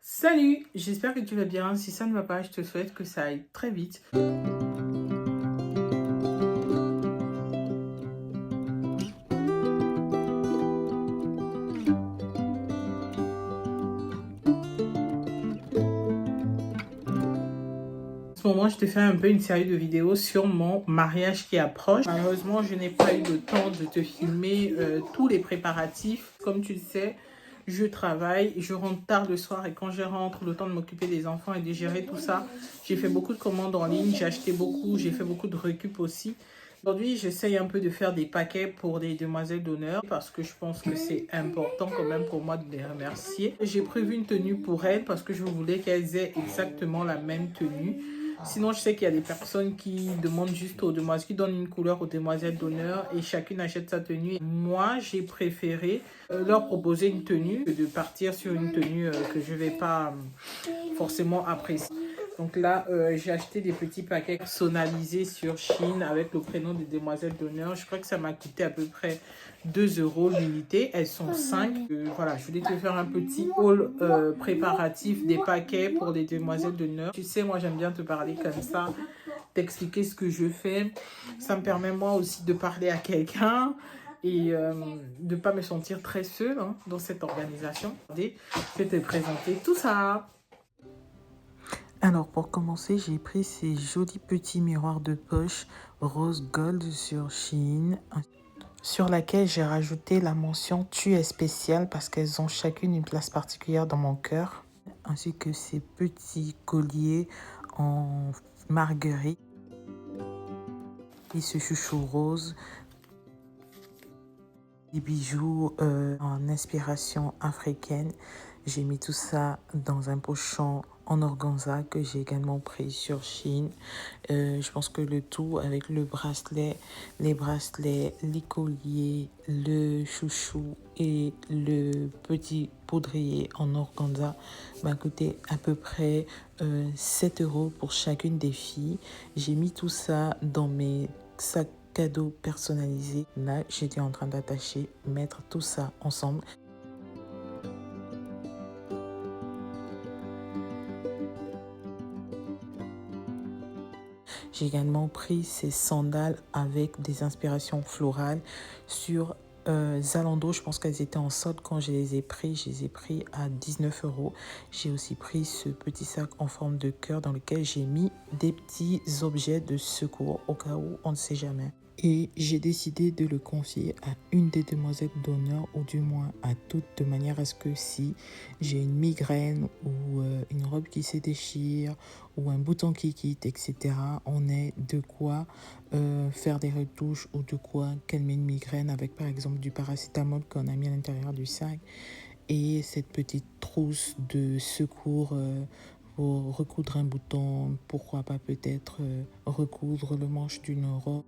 Salut, j'espère que tu vas bien. Si ça ne va pas, je te souhaite que ça aille très vite. En ce moment, je te fais un peu une série de vidéos sur mon mariage qui approche. Malheureusement, je n'ai pas eu le temps de te filmer tous les préparatifs. Comme tu le sais, je travaille, je rentre tard le soir et quand je rentre, le temps de m'occuper des enfants et de gérer tout ça, j'ai fait beaucoup de commandes en ligne, j'ai acheté beaucoup, j'ai fait beaucoup de récup aussi. Aujourd'hui, j'essaye un peu de faire des paquets pour les demoiselles d'honneur parce que je pense que c'est important quand même pour moi de les remercier. J'ai prévu une tenue pour elles parce que je voulais qu'elles aient exactement la même tenue. Sinon, je sais qu'il y a des personnes qui demandent juste aux demoiselles, qui donnent une couleur aux demoiselles d'honneur et chacune achète sa tenue. Moi, j'ai préféré leur proposer une tenue que de partir sur une tenue que je ne vais pas forcément apprécier. Donc là, j'ai acheté des petits paquets personnalisés sur Shein avec le prénom des demoiselles d'honneur. Je crois que ça m'a coûté à peu près 2 € l'unité. Elles sont 5. Voilà, je voulais te faire un petit haul préparatif des paquets pour les demoiselles d'honneur. Tu sais, moi, j'aime bien te parler comme ça, t'expliquer ce que je fais. Ça me permet moi aussi de parler à quelqu'un et de ne pas me sentir très seule dans cette organisation. Je vais te présenter tout ça. Alors pour commencer, j'ai pris ces jolis petits miroirs de poche rose gold sur Shein, sur laquelle j'ai rajouté la mention tu es spéciale parce qu'elles ont chacune une place particulière dans mon cœur, ainsi que ces petits colliers en marguerite et ce chouchou rose, des bijoux en inspiration africaine. J'ai mis tout ça dans un pochon en organza que j'ai également pris sur Shein. Je pense que le tout avec le bracelet, les bracelets, les colliers, le chouchou et le petit poudrier en organza m'a coûté à peu près 7 € pour chacune des filles. J'ai mis tout ça dans mes sacs cadeaux personnalisés. Là, j'étais en train d'attacher, mettre tout ça ensemble. J'ai également pris ces sandales avec des inspirations florales sur Zalando. Je pense qu'elles étaient en solde quand je les ai pris. Je les ai pris à 19 €. J'ai aussi pris ce petit sac en forme de cœur dans lequel j'ai mis des petits objets de secours au cas où on ne sait jamais. Et j'ai décidé de le confier à une des demoiselles d'honneur, ou du moins à toutes, de manière à ce que si j'ai une migraine ou une robe qui se déchire ou un bouton qui quitte, etc., on ait de quoi faire des retouches ou de quoi calmer une migraine avec par exemple du paracétamol qu'on a mis à l'intérieur du sac et cette petite trousse de secours pour recoudre un bouton, pourquoi pas peut-être recoudre le manche d'une robe.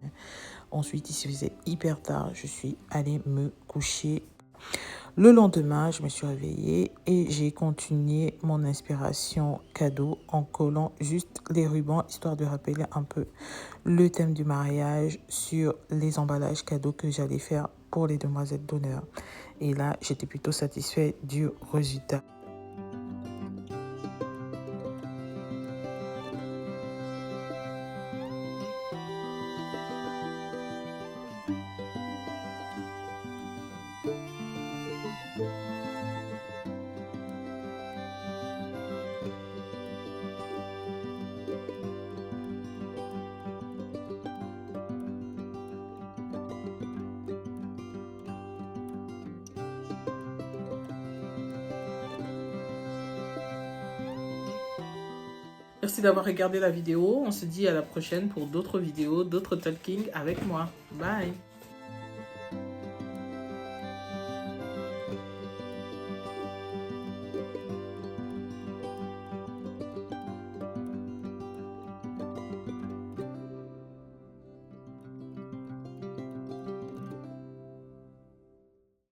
Ensuite, il se faisait hyper tard, je suis allée me coucher. Le lendemain, je me suis réveillée et j'ai continué mon inspiration cadeau en collant juste les rubans, histoire de rappeler un peu le thème du mariage sur les emballages cadeaux que j'allais faire pour les demoiselles d'honneur. Et là, j'étais plutôt satisfaite du résultat. Merci d'avoir regardé la vidéo. On se dit à la prochaine pour d'autres vidéos, d'autres talking avec moi. Bye!